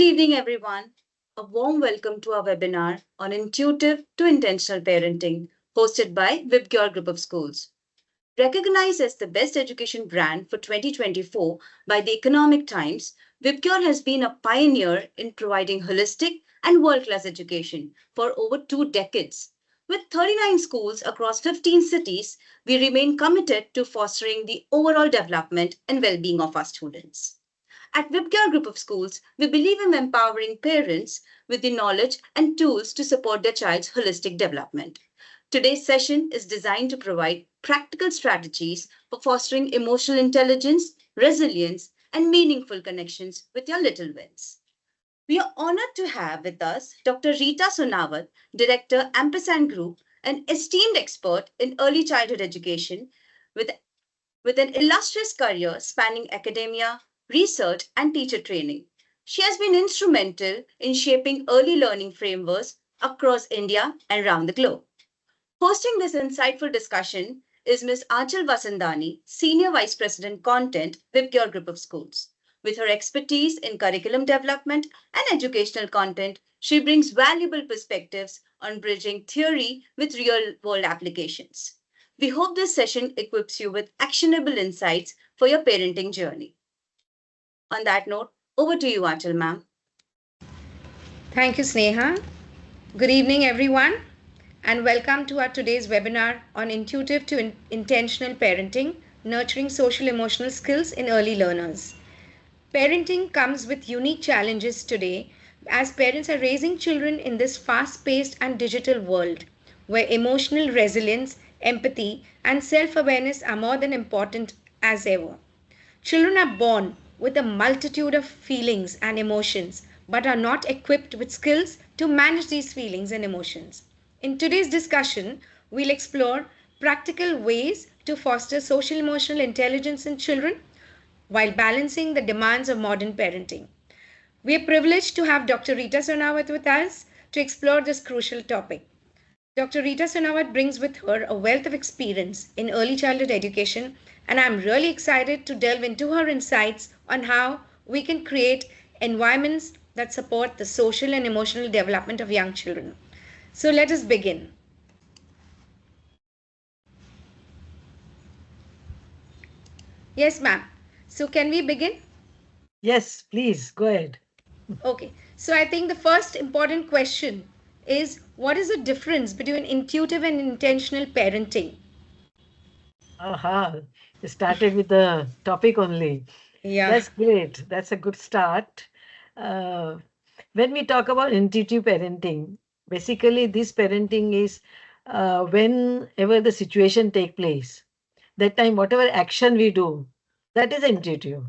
evening, everyone. A warm welcome to our webinar on Intuitive to Intentional Parenting, hosted by VIBGYOR Group of Schools. Recognized as the best education brand for 2024 by the Economic Times, VIBGYOR has been a pioneer in providing holistic and world-class education for over 2 decades. With 39 schools across 15 cities, we remain committed to fostering the overall development and well-being of our students. At VIBGYOR Group of Schools, we believe in empowering parents with the knowledge and tools to support their child's holistic development. Today's session is designed to provide practical strategies for fostering emotional intelligence, resilience, and meaningful connections with your little ones. We are honored to have with us Dr. Reeta Sonawat, Director, Ampersand Group, an esteemed expert in early childhood education with with an illustrious career spanning academia, research, and teacher training. She has been instrumental in shaping early learning frameworks across India and around the globe. Hosting this insightful discussion is Ms. Aanchal Vasandani, Senior Vice President Content, VIBGYOR Group of Schools. With her expertise in curriculum development and educational content, she brings valuable perspectives on bridging theory with real-world applications. We hope this session equips you with actionable insights for your parenting journey. On that note, over to you, Aanchal ma'am. Thank you, Sneha. Good evening, everyone, and welcome to our today's webinar on Intuitive to Intentional Parenting, Nurturing Social Emotional Skills in Early Learners. Parenting comes with unique challenges today as parents are raising children in this fast-paced and digital world where emotional resilience, empathy, and self-awareness are more than important as ever. Children are born with a multitude of feelings and emotions, but are not equipped with skills to manage these feelings and emotions. In today's discussion, we'll explore practical ways to foster social emotional intelligence in children while balancing the demands of modern parenting. We are privileged to have Dr. Reeta Sonawat with us to explore this crucial topic. Dr. Reeta Sonawat brings with her a wealth of experience in early childhood education, and I'm really excited to delve into her insights on how we can create environments that support the social and emotional development of young children. So let us begin. Yes, ma'am. So can we begin? Yes, please go ahead. Okay. So I think the first important question is, what is the difference between intuitive and intentional parenting? Aha, you started with the topic only. Yeah. That's great. That's a good start. Uh, when we talk about intuitive parenting, basically this parenting is whenever the situation take place, that time whatever action we do, that is intuitive.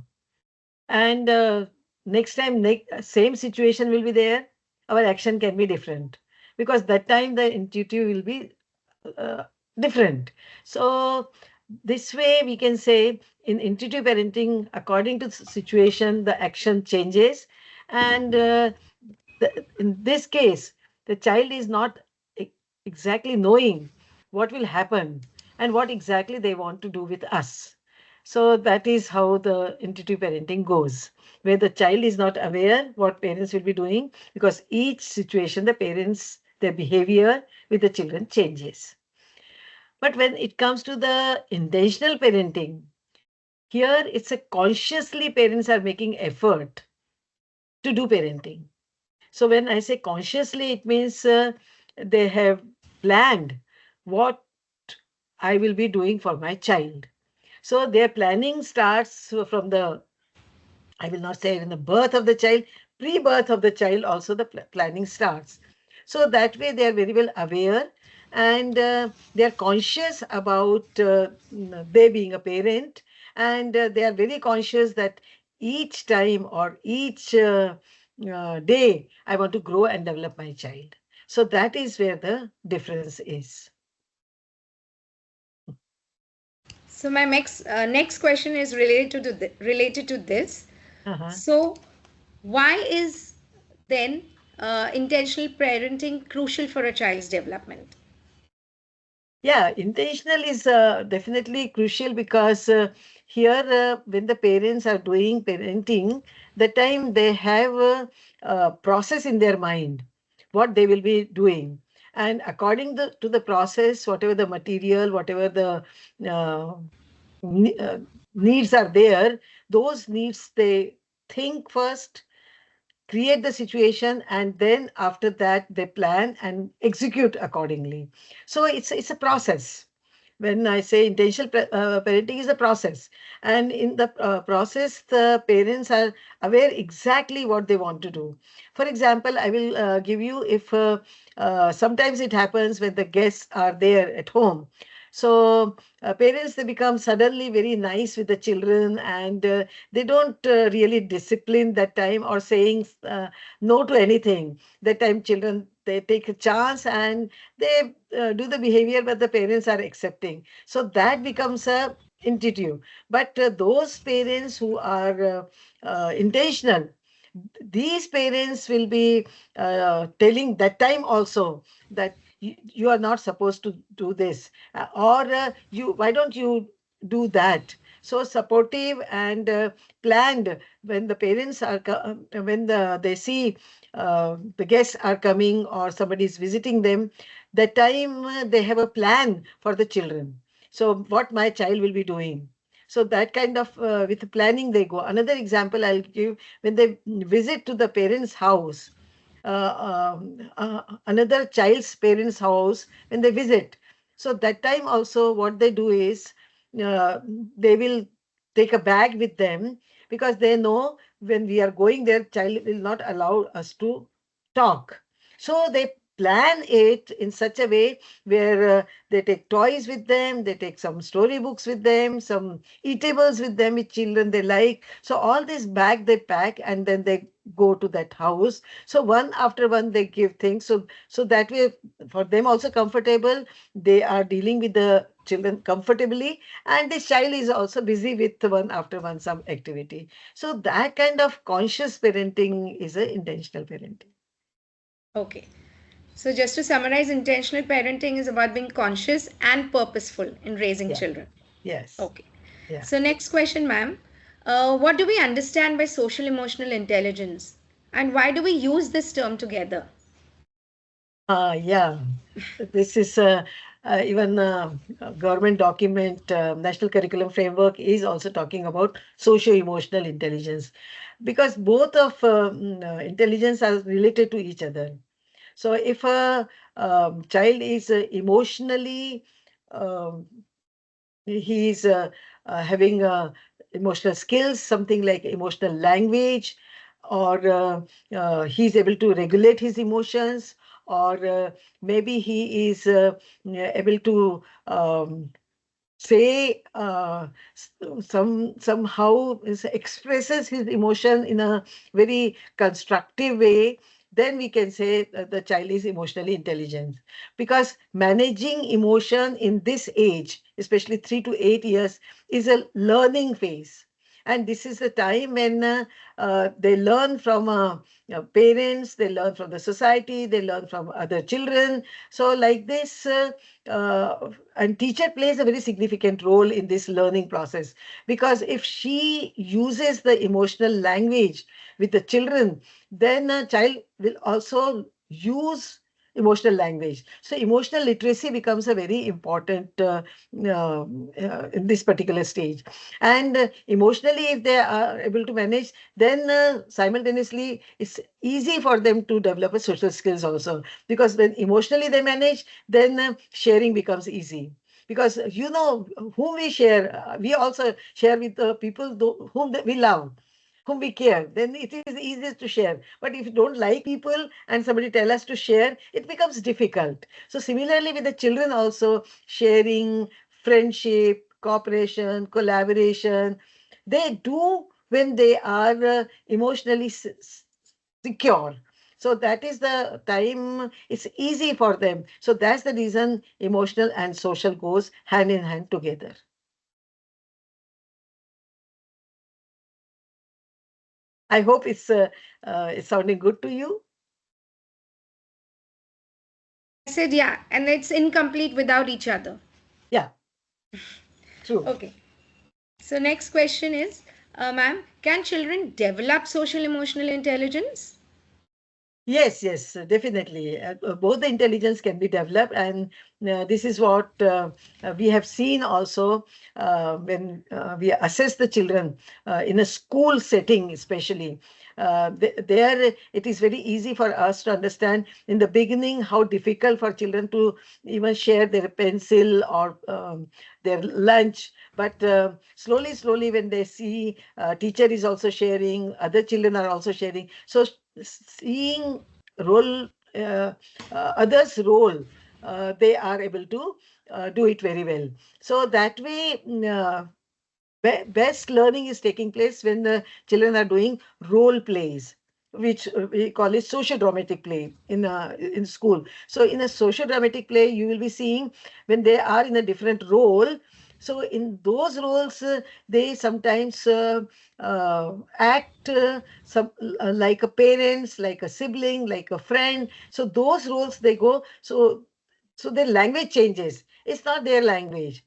And next time, same situation will be there, our action can be different because that time the intuitive will be uh, different. So this way we can say in intuitive parenting, according to the situation, the action changes, and in this case, the child is not exactly knowing what will happen and what exactly they want to do with us. So that is how the intuitive parenting goes, where the child is not aware what parents will be doing because each situation, the parents, their behavior with the children changes. But when it comes to the intentional parenting, here it's a consciously parents are making effort to do parenting. So when I say consciously, it means they have planned what I will be doing for my child. So their planning starts from the, I will not say in the birth of the child, pre-birth of the child also the planning starts. So that way they are very well aware and they are conscious about they being a parent, and they are very conscious that each time or each day I want to grow and develop my child. So that is where the difference is. So my next question is related to this. Uh-huh. So why is then intentional parenting crucial for a child's development? Yeah, intentional is definitely crucial because here, when the parents are doing parenting, the time they have a process in their mind, what they will be doing. And according to the process, whatever the material, whatever the uh, ne- uh, needs are there, those needs they think first, create the situation, and then after that they plan and execute accordingly. So it's a process. When I say intentional parenting is a process, and in the process the parents are aware exactly what they want to do. For example, I will give you, if sometimes it happens when the guests are there at home. So parents, they become suddenly very nice with the children, and they don't really discipline that time, or saying no to anything. That time children, they take a chance and they do the behavior, but the parents are accepting. So that becomes a intuitive. But those parents who are intentional, these parents will be telling that time also that you are not supposed to do this, or you, why don't you do that. So supportive and planned. When the parents are when they see the guests are coming or somebody is visiting them, that time they have a plan for the children. So what my child will be doing, so that kind of with planning they go. Another example I'll give: when they visit to the parents house, another child's parents house, when they visit, so that time also what they do is, uh, they will take a bag with them, because they know when we are going there, child will not allow us to talk. So they plan it in such a way where they take toys with them, they take some storybooks with them, some eatables with them, which children they like. So all this bag they pack, and then they go to that house. So one after one they give things. So that way, for them also comfortable, they are dealing with the children comfortably, and this child is also busy with one after one some activity. So that kind of conscious parenting is a intentional parenting. Okay. So, just to summarize, intentional parenting is about being conscious and purposeful in raising Yeah. children. Yes. Okay. Yeah. So, next question, ma'am. What do we understand by social emotional intelligence? And why do we use this term together? Yeah, this is even government document, National Curriculum Framework is also talking about socio-emotional intelligence, because both of intelligence are related to each other. So if a child is emotionally, um, he is having emotional skills, something like emotional language, or he's able to regulate his emotions, or maybe he is able to say somehow expresses his emotion in a very constructive way, then we can say that the child is emotionally intelligent. Because managing emotion in this age, especially 3 to 8 years, is a learning phase. And this is the time when they learn from parents, they learn from the society, they learn from other children. So like this, and teacher plays a very significant role in this learning process, because if she uses the emotional language with the children, then a child will also use emotional language. So emotional literacy becomes a very important in this particular stage. And emotionally, if they are able to manage, then simultaneously it's easy for them to develop a social skills also, because when emotionally they manage, then sharing becomes easy. Because whom we share, we also share with the people whom we love, whom we care, then it is easiest to share. But if you don't like people and somebody tell us to share, it becomes difficult. So similarly with the children also, sharing, friendship, cooperation, collaboration, they do when they are emotionally secure. So that is the time it's easy for them. So that's the reason emotional and social goes hand in hand together. I hope it's sounding good to you. I said, yeah, and it's incomplete without each other. Yeah, true. Okay. So, next question is, ma'am, can children develop social emotional intelligence? Yes, yes, definitely. Both the intelligence can be developed, and this is what we have seen also when we assess the children in a school setting, especially. There, it is very easy for us to understand in the beginning how difficult for children to even share their pencil or their lunch. But slowly, slowly, when they see teacher is also sharing, other children are also sharing. So seeing role others role, they are able to do it very well. So that way, best learning is taking place when the children are doing role plays, which we call it social dramatic play in school. So in a social dramatic play, you will be seeing when they are in a different role. So in those roles, they sometimes act like a parents, like a sibling, like a friend. So those roles they go. So their language changes. It's not their language.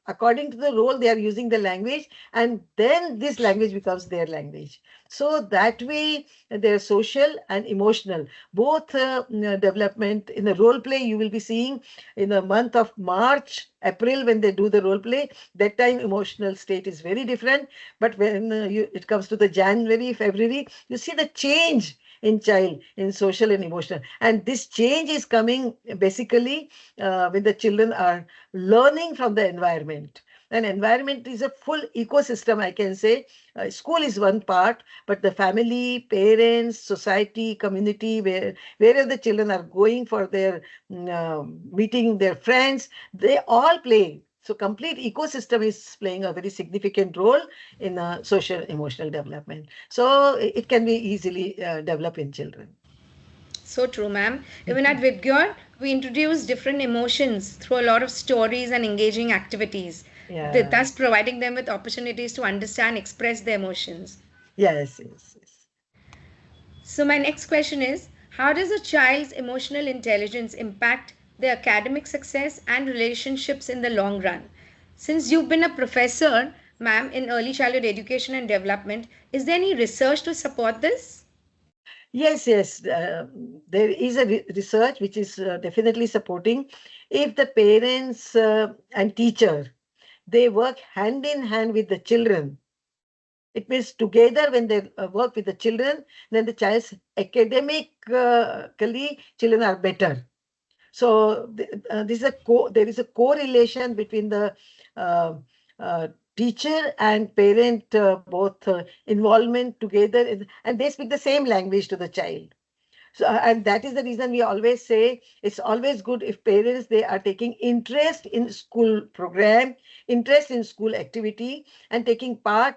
According to the role, they are using the language, and then this language becomes their language. So that way, their social and emotional both development in the role play. You will be seeing in the month of March, April when they do the role play. That time emotional state is very different. But when it comes to the January, February, you see the change in child in social and emotional, and this change is coming basically when the children are learning from the environment. And environment is a full ecosystem, I can say. School is one part, but the family, parents, society, community, wherever the children are going for their meeting their friends, they all play. So complete ecosystem is playing a very significant role in social emotional development. So it can be easily developed in children. So true, ma'am. Even at VIBGYOR, we introduce different emotions through a lot of stories and engaging activities, Yeah. thus providing them with opportunities to understand, express their emotions. Yes, yes, yes. So, my next question is, how does a child's emotional intelligence impact their academic success and relationships in the long run? Since you've been a professor, ma'am, in early childhood education and development, is there any research to support this? Yes, yes. There is a research which is definitely supporting. If the parents and teacher, they work hand in hand with the children, it means together when they work with the children, then the child's academically children are better. So this is there is a correlation between the uh, uh, teacher and parent both involvement together, and they speak the same language to the child. So, and that is the reason we always say it's always good if parents they are taking interest in school program, interest in school activity, and taking part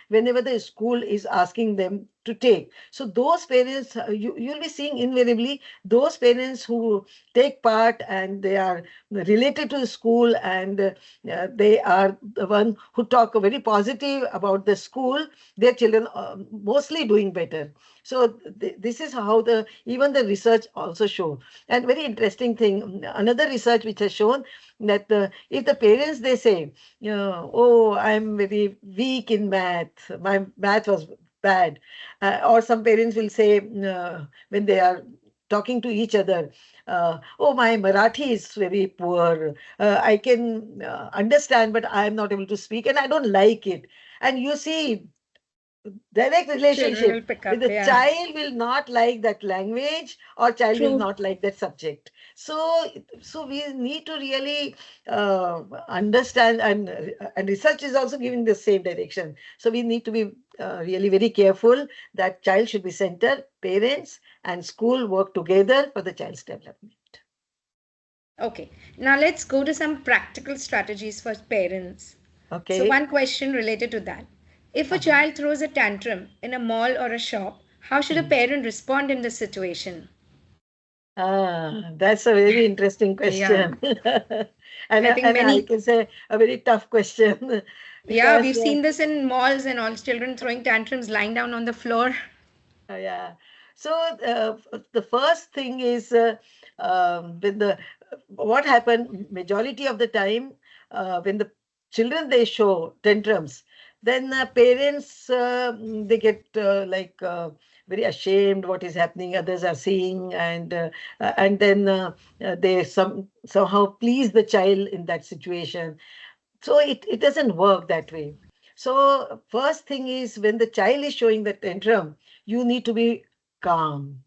whenever the school is asking them to take. So those parents, you'll be seeing invariably those parents who take part and they are related to the school, and they are the one who talk very positive about the school. Their children are mostly doing better. So this is how the even the research also show. And very interesting thing, another research which has shown that if the parents they say, oh, I'm very weak in math, my math was bad, or some parents will say when they are talking to each other, oh, my Marathi is very poor. I can understand, but I am not able to speak, and I don't like it. And you see, direct Children will relationship pick with up, the yeah. child will not like that language, or child will True. not like that subject. So we need to really understand, and research is also giving the same direction. So we need to be really very careful that child should be centered, parents and school work together for the child's development. Okay, now let's go to some practical strategies for parents. So, Okay. one question related to that. If a Uh-huh. child throws a tantrum in a mall or a shop, how should a Mhm. parent respond in this situation? That's a very interesting Yeah, question. and, I think and I many, can say a very tough question yeah, because, we've seen this in malls and all children throwing tantrums lying down on the floor. yeah. So the first thing is When the what happened majority of the time, when the children they show tantrums, then parents they get very ashamed what is happening, others are seeing, and then they somehow please the child in that situation. So it doesn't work that way. So first thing is, when the child is showing the tantrum, you need to be calm,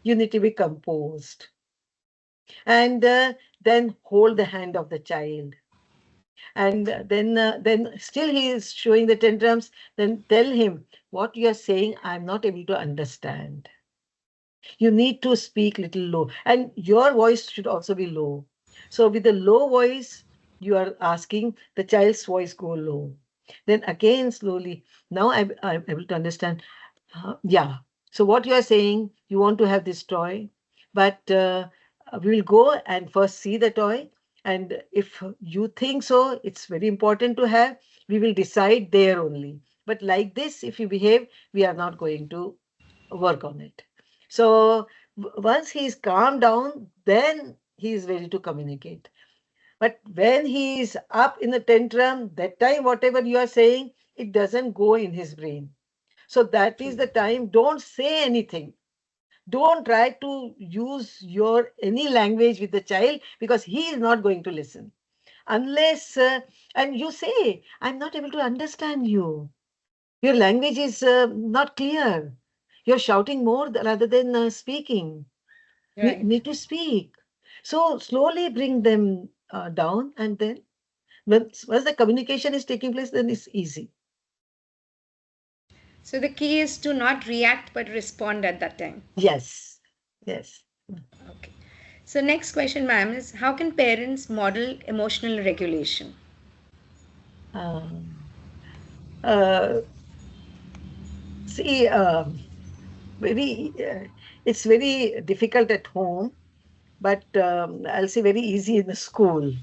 you need to be composed, and then hold the hand of the child, and then still he is showing the tantrums, then tell him, what you are saying I'm not able to understand. You need to speak little low, and your voice should also be low. So with the low voice, you are asking the child's voice go low, then again slowly, now I'm able to understand. Yeah. So what you are saying, you want to have this toy, but we will go and first see the toy. And if you think so, it's very important to have, we will decide there only. But like this, if you behave, we are not going to work on it. So once he is calmed down, then he is ready to communicate. But when he is up in a tantrum, that time, whatever you are saying, it doesn't go in his brain. So that is True. the time. Don't say anything. Don't try to use your any language with the child, because he is not going to listen unless and you say, I'm not able to understand you. Your language is not clear. You're shouting more rather than speaking. Right. Need to speak. So slowly bring them down, and then once the communication is taking place, then it's easy. So the key is to not react but respond at that time. Yes, yes. Okay. So next question, ma'am, is how can parents model emotional regulation? Um, uh, See, very it's very difficult at home, but I'll say very easy in the school.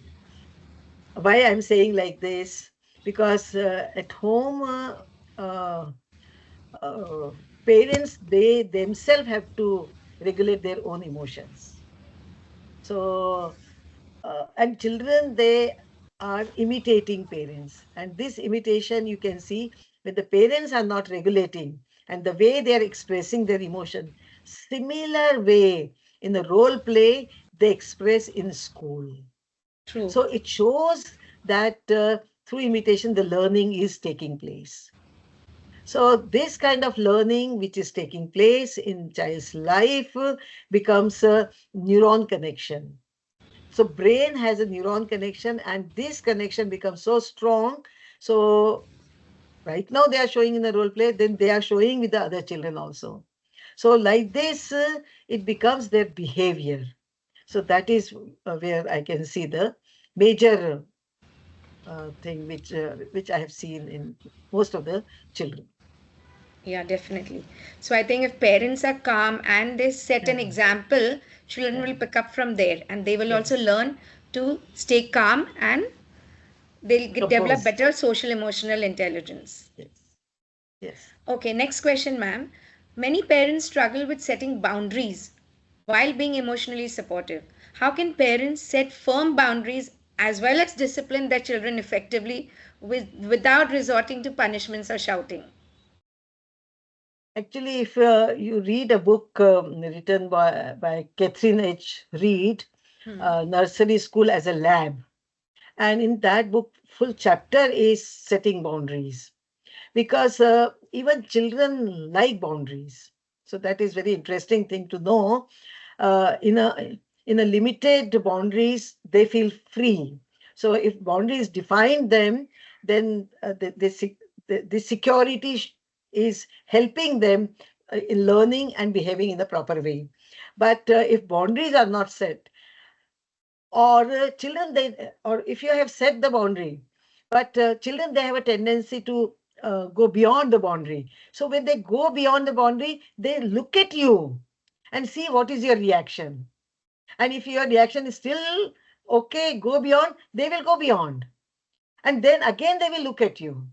Why I'm saying like this? Because at home, uh, uh, parents they themselves have to regulate their own emotions. So and children they are imitating parents, and this imitation you can see when the parents are not regulating, and the way they are expressing their emotion, similar way in the role play they express in school. True. So it shows that through imitation the learning is taking place. So this kind of learning which is taking place in child's life becomes a neuron connection. So brain has a neuron connection, and this connection becomes so strong. So right now they are showing in the role play, then they are showing with the other children also. So like this, it becomes their behavior. So that is where I can see the major thing which I have seen in most of the children. Yeah, definitely. So I think if parents are calm and they set an Yeah, example, children yeah, will pick up from there and they will also yes, learn to stay calm and they'll develop composed. better social emotional intelligence. Yes, yes. Okay, next question, ma'am. Many parents struggle with setting boundaries while being emotionally supportive. How can parents set firm boundaries as well as discipline their children effectively without resorting to punishments or shouting? Actually, if you read a book written by Catherine H. Reed, Nursery School as a Lab, and in that book, full chapter is setting boundaries, because even children like boundaries. So that is very interesting thing to know. In a limited boundaries, they feel free. So if boundaries define them, then the security is helping them in learning and behaving in the proper way. But if boundaries are not set, or children they, or if you have set the boundary, but children they have a tendency to go beyond the boundary. So when they go beyond the boundary, they look at you and see what is your reaction. And if your reaction is still okay, go beyond, they will go beyond, and then again they will look at you.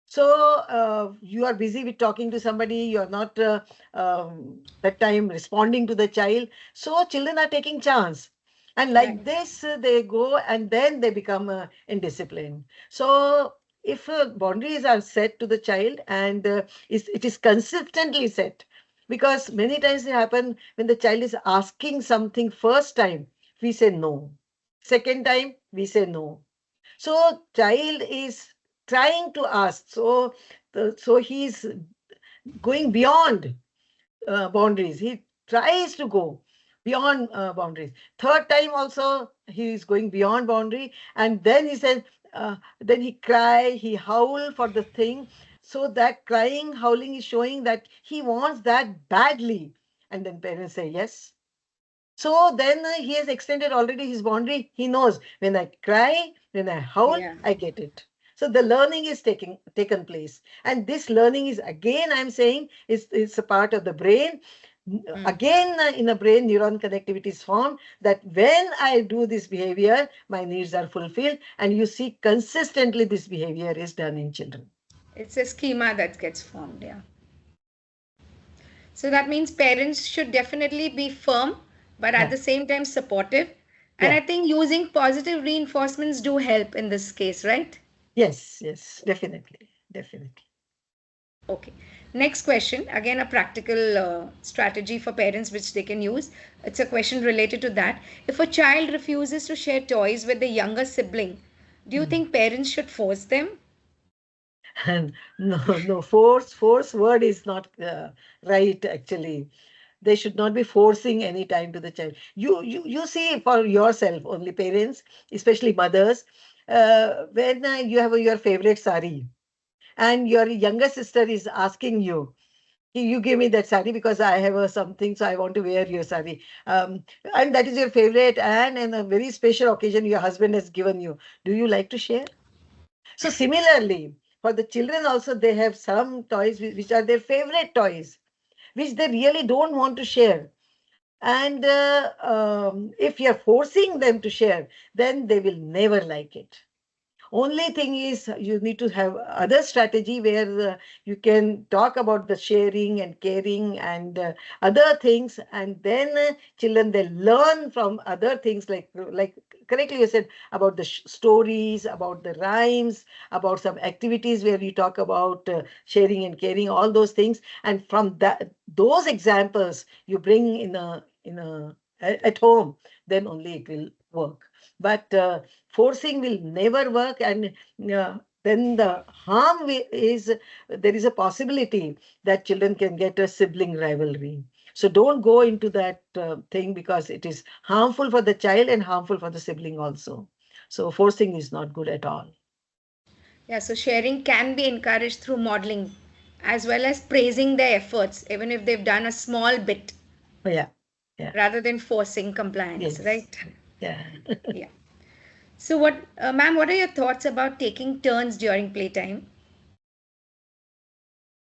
So you are busy with talking to somebody, you are not that time responding to the child. So children are taking chance. And like Right. this, they go and then they become indisciplined. So if boundaries are set to the child and it is consistently set, because many times it happen when the child is asking something first time, we say no. Second time, we say no. So child is trying to ask. So so he's going beyond boundaries. He tries to go beyond boundaries. Third time also he is going beyond boundary, and then he says, then he cry, he howl for the thing. So that crying, howling is showing that he wants that badly, and then parents say yes. So then he has extended already his boundary. He knows when I cry, when I howl, Yeah. I get it. So the learning is taken place. And this learning is again, I'm saying, is a part of the brain. Mm. Again, in the brain, neuron connectivity is formed that when I do this behavior, my needs are fulfilled. And you see consistently this behavior is done in children. It's a schema that gets formed. Yeah. So that means parents should definitely be firm, but at Yeah. the same time supportive. And Yeah. I think using positive reinforcements do help in this case, right? Yes. Yes. Definitely. Definitely. Okay. Next question. Again, a practical strategy for parents which they can use. It's a question related to that. If a child refuses to share toys with the younger sibling, do you Mm. think parents should force them? And no, force word is not right actually. They should not be forcing any time to the child. You see for yourself, only parents, especially mothers, when you have your favorite sari and your younger sister is asking you, you give me that sari because I have something, so I want to wear your sari. And that is your favorite, and in a very special occasion, your husband has given you. Do you like to share? So similarly, for the children also, they have some toys which are their favorite toys, which they really don't want to share. And if you're forcing them to share, then they will never like it. Only thing is you need to have other strategy where you can talk about the sharing and caring and other things, and then children they learn from other things like correctly you said about the stories, about the rhymes, about some activities where you talk about sharing and caring, all those things, and from that those examples you bring at home, then only it will work. But forcing will never work, and then the harm is there is a possibility that children can get a sibling rivalry. So don't go into that thing because it is harmful for the child and harmful for the sibling also. So forcing is not good at all. Yeah, so sharing can be encouraged through modeling as well as praising their efforts, even if they've done a small bit, Oh, yeah, yeah, rather than forcing compliance, yes, right? yeah. Yeah. So, ma'am, what are your thoughts about taking turns during playtime?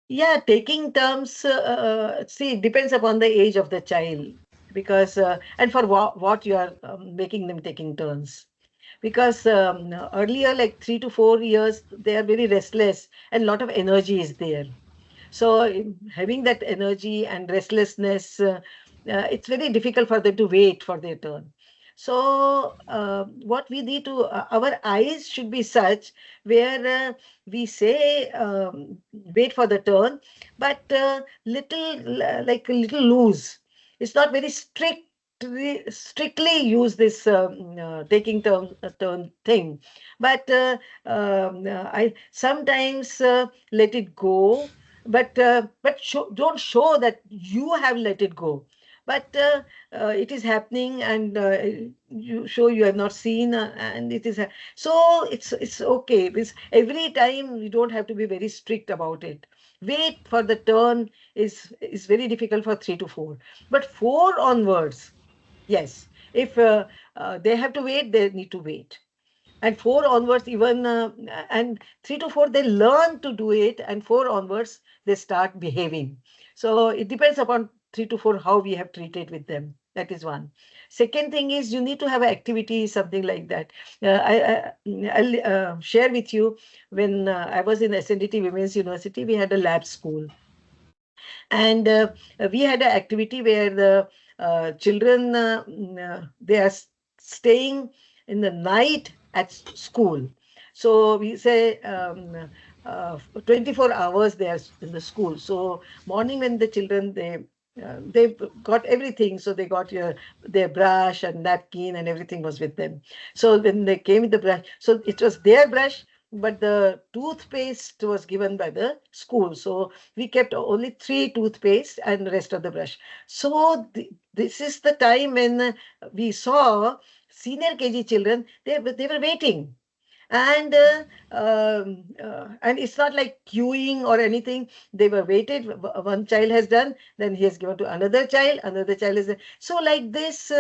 Yeah, taking terms, see, it depends upon the age of the child because, and for what you are making them taking turns. Because earlier, like 3 to 4 years, they are very restless and a lot of energy is there. So having that energy and restlessness, it's very difficult for them to wait for their turn. So what we need to, our eyes should be such where we say wait for the turn, but like a little loose. It's not very strict. Strictly use this taking turn thing, but I sometimes let it go, but don't show that you have let it go, but it is happening, and you show you have not seen, and it is so it's okay, because every time you don't have to be very strict about it. Wait for the turn is very difficult for 3 to 4, but 4 onwards, yes, if they have to wait, they need to wait. And 4 onwards, even and 3 to 4, they learn to do it, and 4 onwards, they start behaving. So it depends upon 3 to 4 how we have treated with them. That is one. Second thing is you need to have an activity, something like that. I'll share with you when I was in SNDT Women's University, we had a lab school. And we had an activity where the children, they are staying in the night at school. So we say 24 hours they are in the school. So morning when the children, they got everything. So they got their brush and napkin and everything was with them. So when they came with the brush, so it was their brush, but the toothpaste was given by the school. So we kept only 3 toothpaste and the rest of the brush. So this is the time when we saw senior KG children, they were waiting. And and it's not like queuing or anything. They were waited. One child has done, then he has given to another child is so like this.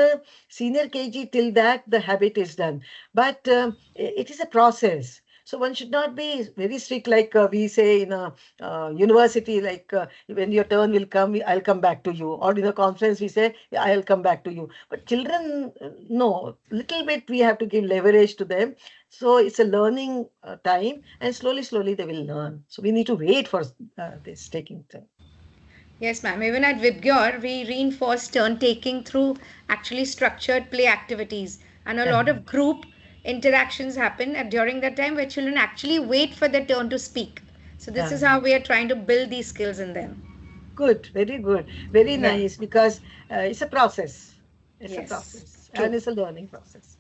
Senior KG, till that the habit is done, but it is a process. So one should not be very strict, like we say in a university, like when your turn will come, I'll come back to you. Or in a conference, we say, I'll come back to you. But children, no, little bit we have to give leverage to them. So it's a learning time, and slowly they will learn. So we need to wait for this taking time. Yes, ma'am. Even at VIBGYOR, we reinforce turn taking through actually structured play activities. And a Yeah. lot of group interactions happen during that time where children actually wait for their turn to speak. So, this Yeah. is how we are trying to build these skills in them. Good, very good, very Yeah. nice, because it's a process. It's a Yes. process, and True. it's a learning process.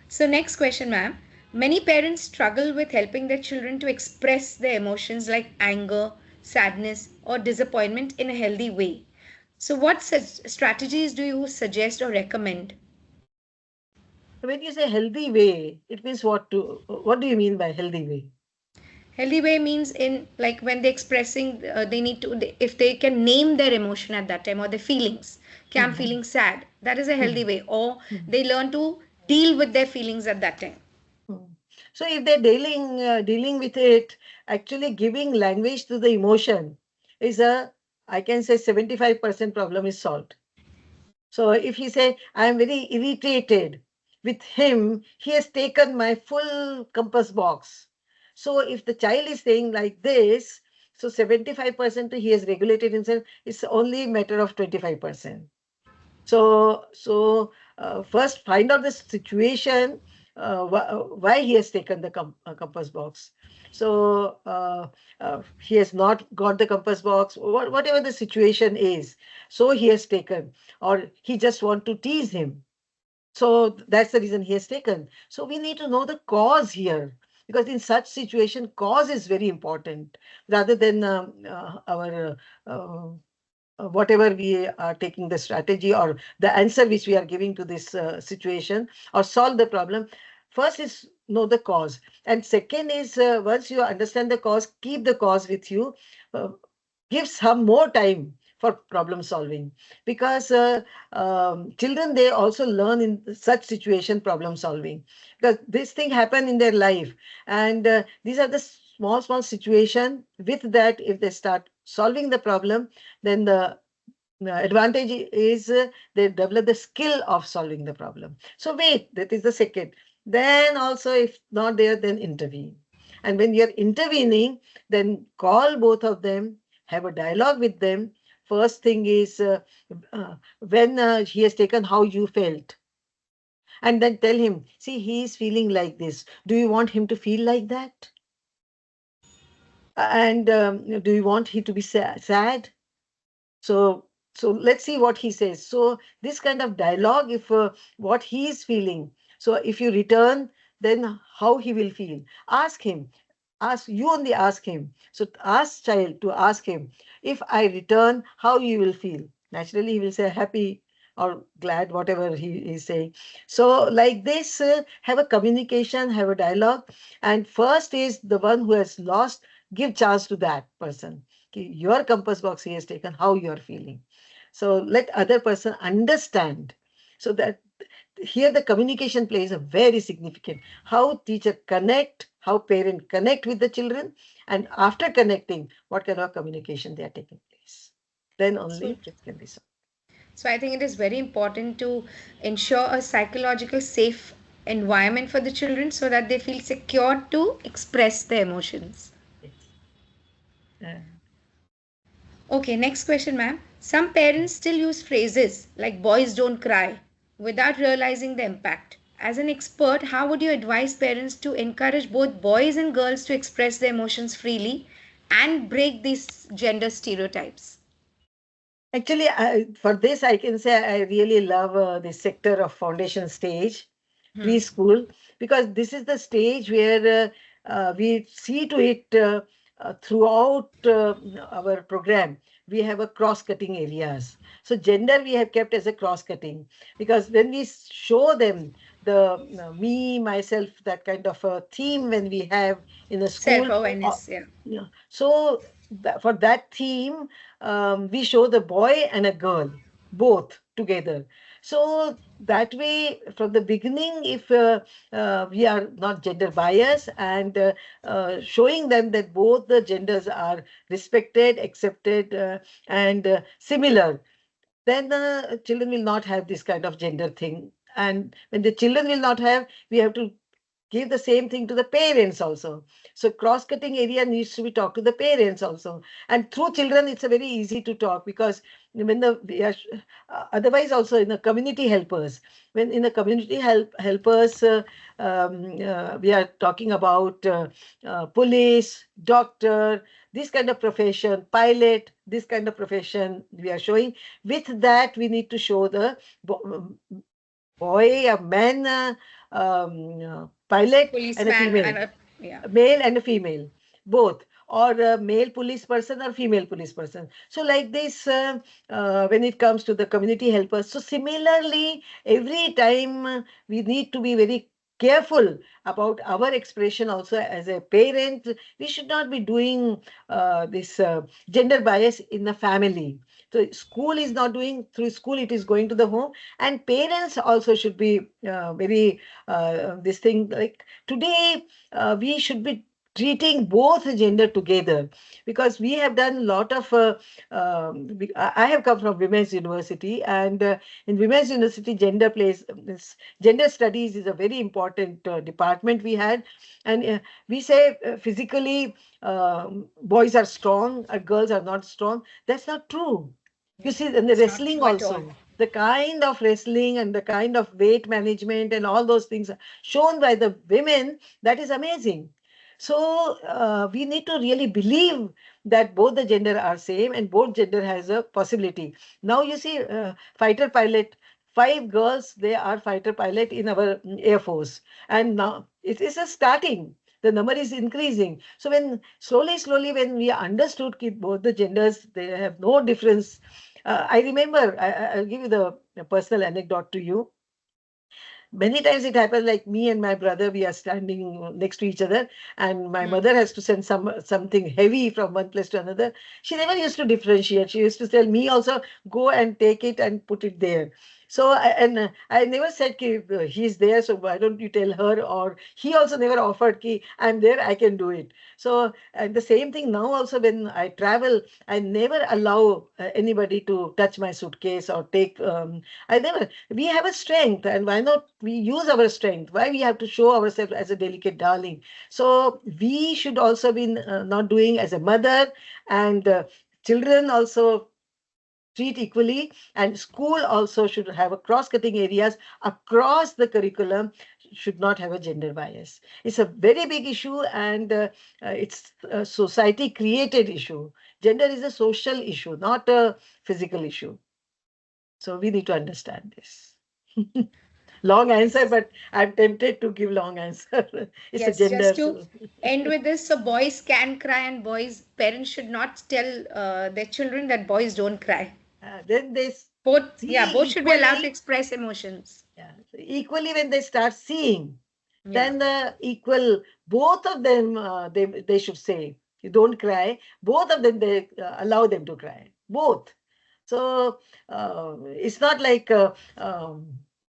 So, next question, ma'am. Many parents struggle with helping their children to express their emotions like anger, sadness, or disappointment in a healthy way. So, what strategies do you suggest or recommend? When you say healthy way, it means what to, what do you mean by healthy way? Healthy way means in like when they're expressing, they need to, if they can name their emotion at that time or their feelings. Okay, I'm Mhm, feeling sad. That is a healthy mhm, way. Or mhm, they learn to deal with their feelings at that time. mhm. So if they're dealing with it, actually giving language to the emotion is a, I can say 75% problem is solved. So if he say, I am very irritated with him, he has taken my full compass box. So if the child is saying like this, so 75% he has regulated himself, it's only a matter of 25%. So first find out the situation, why he has taken the compass box. So he has not got the compass box, whatever the situation is. So he has taken, or he just want to tease him. So that's the reason he has taken. So we need to know the cause here, because in such situation, cause is very important rather than our whatever we are taking the strategy or the answer which we are giving to this situation or solve the problem. First is know the cause, and second is once you understand the cause, keep the cause with you. uh, Give some more time for problem solving, because children, they also learn in such situation problem solving, because this thing happen in their life, and these are the small situation. With that, if they start solving the problem, then the advantage is they develop the skill of solving the problem. So wait, that is the second. Then also, if not there, then intervene. And when you're intervening, then call both of them, have a dialogue with them. First thing is when he has taken, how you felt. And then tell him, see, he is feeling like this. Do you want him to feel like that? And do you want he to be sad? So let's see what he says. So this kind of dialogue, if what he is feeling, so if you return, then how he will feel. Ask him. Ask, you only ask him. So ask child to ask him, if I return, how you will feel. Naturally he will say happy or glad, whatever he is saying. So like this, have a communication, have a dialogue. And first is the one who has lost, give chance to that person. Your compass box he has taken, how you are feeling. So let other person understand. So that here the communication plays a very significant. How teacher connect, how parent connect with the children, and after connecting, what kind of communication they are taking place. Then So only it can be solved. So I think it is very important to ensure a psychological safe environment for the children so that they feel secure to express their emotions. Yes. Uh, Okay, next question, ma'am. Some parents still use phrases like boys don't cry without realizing the impact. As an expert, how would you advise parents to encourage both boys and girls to express their emotions freely and break these gender stereotypes? Actually, for this, I can say I really love the sector of foundation stage, Hmm. preschool, because this is the stage where we see to it throughout our program. We have a cross-cutting areas. So gender we have kept as a cross-cutting, because when we show them the me, myself, that kind of a theme when we have in the Self school, awareness, yeah. yeah. So for that theme, we show the boy and a girl both together. So that way, from the beginning, if we are not gender biased and showing them that both the genders are respected, accepted, and similar, then the children will not have this kind of gender thing. And when the children will not have, we have to give the same thing to the parents also. So cross-cutting area needs to be talked to the parents also. And through children, it's a very easy to talk, because when the we are, otherwise also in the community helpers, when in the community helpers, we are talking about police, doctor, this kind of profession, pilot, this kind of profession we are showing. With that, we need to show the boy, a man, pilot, and a Policeman female, and a, yeah. a male and a female, both, or a male police person or female police person. So, like this, when it comes to the community helpers, so similarly, every time we need to be very careful about our expression also as a parent. We should not be doing this gender bias in the family. So school is not doing, through school it is going to the home, and parents also should be very this thing, like today we should be treating both gender together, because we have done a lot of I have come from women's university, and in women's university gender plays this, gender studies is a very important department we had. And we say physically boys are strong and girls are not strong. That's not true. You see, in the It's not wrestling true at all. also, the kind of wrestling and the kind of weight management and all those things shown by the women, that is amazing. So we need to really believe that both the gender are same and both gender has a possibility. Now you see, fighter pilot, 5 girls, they are fighter pilot in our Air Force. And now it is a starting. The number is increasing. So when slowly, when we understood that both the genders, they have no difference. I remember, I'll give you the personal anecdote to you. Many times it happens, like me and my brother, we are standing next to each other, and my Hmm. mother has to send something heavy from one place to another. She never used to differentiate. She used to tell me also, go and take it and put it there. So I never said ki, he's there, so why don't you tell her? Or he also never offered ki, I'm there, I can do it. So and the same thing now also, when I travel, I never allow anybody to touch my suitcase or take. I never. We have a strength, and why not we use our strength? Why we have to show ourselves as a delicate darling? So we should also be not doing as a mother, and children also treat equally, and school also should have a cross-cutting areas across the curriculum, should not have a gender bias. It's a very big issue, and it's a society created issue. Gender is a social issue, not a physical issue. So we need to understand this. Long answer, Yes. but I'm tempted to give long answer. It's a Yes, just gender. to So. end with this, so boys can cry and boys, parents should not tell their children that boys don't cry. Then they Both, yeah, see both should be allowed to equally. express emotions. Yeah, so equally when they start seeing, Yeah. then the equal, both of them, they should say, you don't cry. Both of them, they allow them to cry. Both. So it's not like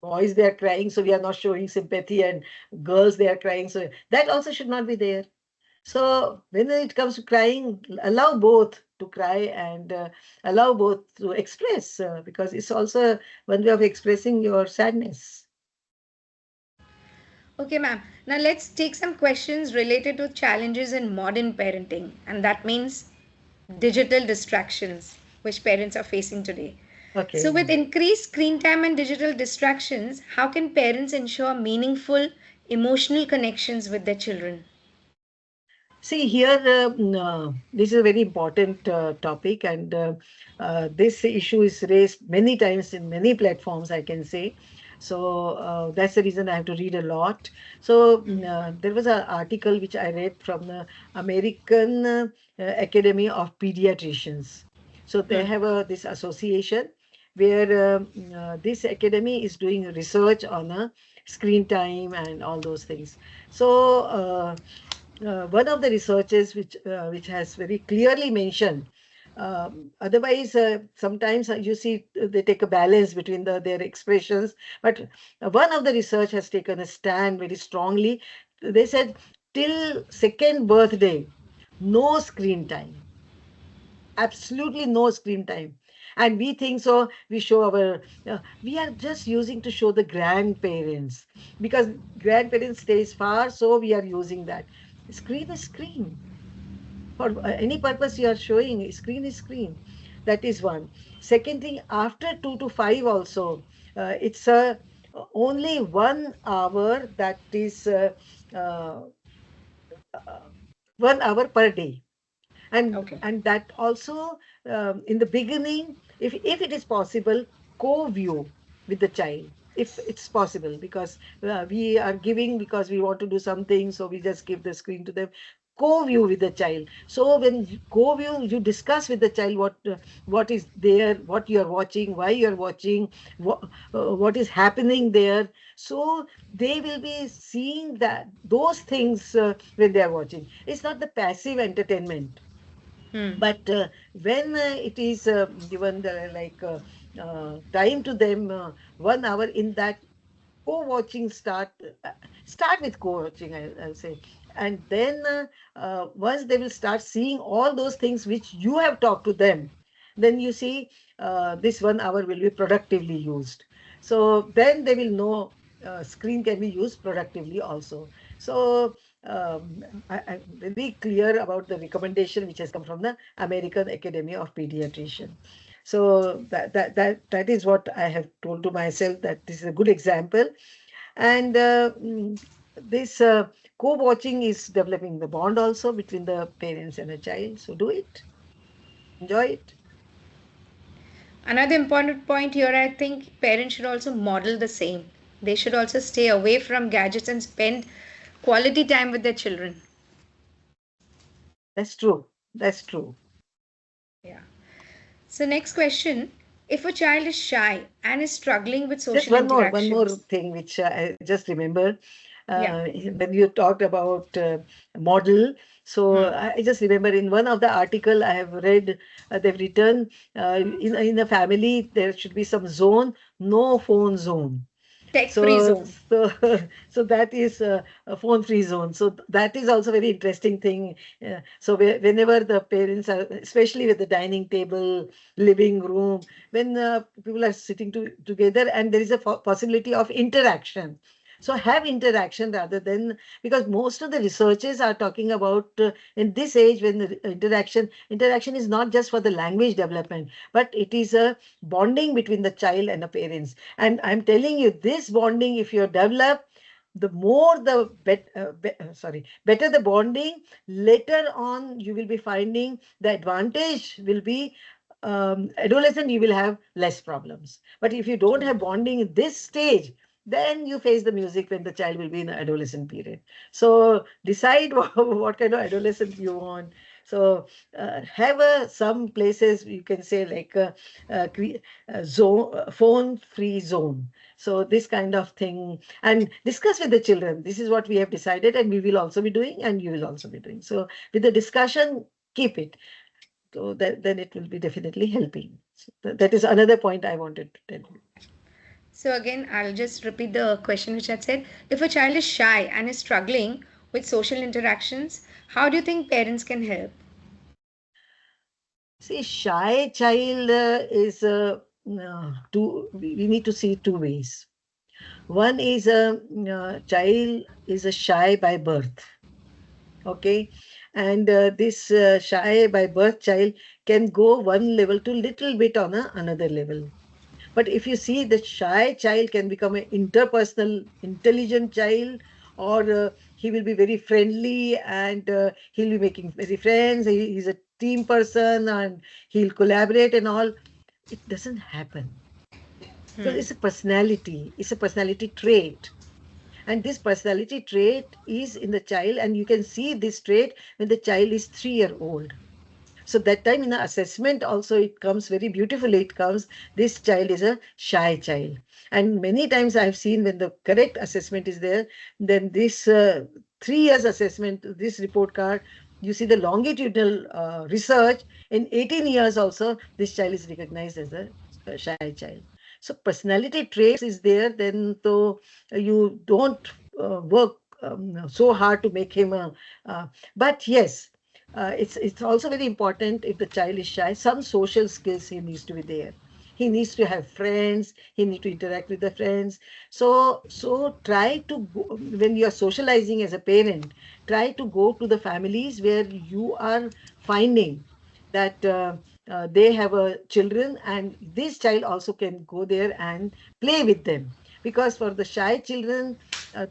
boys they are crying, so we are not showing sympathy, and girls they are crying, so that also should not be there. So when it comes to crying, allow both. to cry and allow both to express, because it's also one way of expressing your sadness. Okay, ma'am. Now let's take some questions related to challenges in modern parenting, and that means digital distractions which parents are facing today. So, Okay. with increased screen time and digital distractions, how can parents ensure meaningful emotional connections with their children? See here, this is a very important topic, and this issue is raised many times in many platforms, I can say. So that's the reason I have to read a lot. So there was an article which I read from the American Academy of Pediatricians. So they Hmm. have this association where this academy is doing research on screen time and all those things. So one of the researchers which has very clearly mentioned, otherwise sometimes you see they take a balance between their expressions, but one of the research has taken a stand very strongly. They said till second birthday, no screen time, absolutely no screen time. And we think so, we show our we are just using to show the grandparents, because grandparents stays far, so we are using that. Screen is screen, for any purpose you are showing, screen is screen. That is one. Second thing, after 2 to 5 also, it's only 1 hour, that is uh, uh, 1 hour per day. Okay. And that also, in the beginning, if it is possible, co-view with the child, if it's possible, because we are giving because we want to do something, so we just give the screen to them. Co-view with the child, so when you co-view, you discuss with the child what is there, what you are watching, why you are watching, what is happening there. So they will be seeing that those things when they are watching. It's not the passive entertainment, Hmm. but when it is given the time to them, 1 hour in that co-watching, start with co-watching, I'll say. And then once they will start seeing all those things which you have talked to them, then you see this 1 hour will be productively used. So then they will know screen can be used productively also. So I'm very clear about the recommendation which has come from the American Academy of Pediatrician. So that is what I have told to myself, that this is a good example. And this co-watching is developing the bond also between the parents and a child. So do it, enjoy it. Another important point here, I think parents should also model the same. They should also stay away from gadgets and spend quality time with their children. That's true. That's true. Yeah. So, next question. If a child is shy and is struggling with Just social one more interactions, thing which I just remembered. yeah. When you talked about model, so Hmm. I just remember in one of the article I have read, they've written, in a family there should be some zone, no phone zone. Tech free So, zone. so that is a phone-free zone. So that is also very interesting thing. So whenever the parents are, especially with the dining table, living room, when people are sitting together and there is a possibility of interaction. So have interaction rather than, because most of the researchers are talking about in this age when the interaction is not just for the language development, but it is a bonding between the child and the parents. And I'm telling you, this bonding, if you develop, the more the better the bonding. Later on, you will be finding the advantage will be, adolescent, you will have less problems. But if you don't have bonding in this stage, then you face the music when the child will be in the adolescent period. So decide what kind of adolescent you want. So have some places you can say like zone, phone free zone. So this kind of thing, and discuss with the children. This is what we have decided, and we will also be doing, and you will also be doing. So with the discussion, keep it. So that then it will be definitely helping. So that is another point I wanted to tell you. So, again, I'll just repeat the question which I said. If a child is shy and is struggling with social interactions, how do you think parents can help? See, shy child is we need to see two ways. One is a child is a shy by birth, okay, and this shy by birth child can go one level to little bit on another level. But if you see, the shy child can become an interpersonal, intelligent child, or he will be very friendly and he'll be making very friends. He's a team person and he'll collaborate and all. It doesn't happen because it's a personality trait. And this personality trait is in the child, and you can see this trait when the child is 3 year old. So that time in the assessment also it comes very beautifully. It comes, this child is a shy child. And many times I've seen when the correct assessment is there, then this 3 years assessment, this report card, you see the longitudinal research in 18 years also, this child is recognized as a shy child. So personality traits is there, then so you don't work so hard to make him a, but yes, it's also very important. If the child is shy, some social skills he needs to be there. He needs to have friends. He needs to interact with the friends. So try to go, when you are socializing as a parent, try to go to the families where you are finding that they have children, and this child also can go there and play with them. Because for the shy children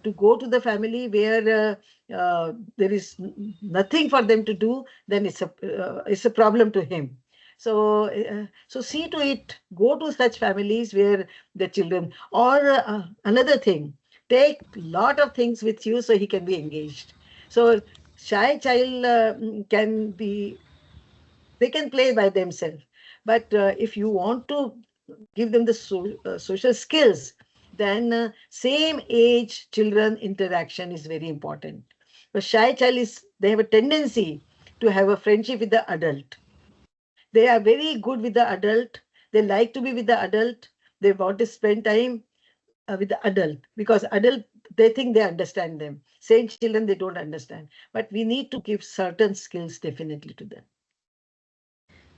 to go to the family where there is nothing for them to do, then it's a problem to him. So see to it, go to such families where the children, or another thing, take lot of things with you so he can be engaged. So shy child can be, they can play by themselves, but if you want to give them the social skills, then same age children interaction is very important. A shy child is, they have a tendency to have a friendship with the adult. They are very good with the adult. They like to be with the adult. They want to spend time with the adult, because adult, they think they understand them. Same children, they don't understand. But we need to give certain skills definitely to them.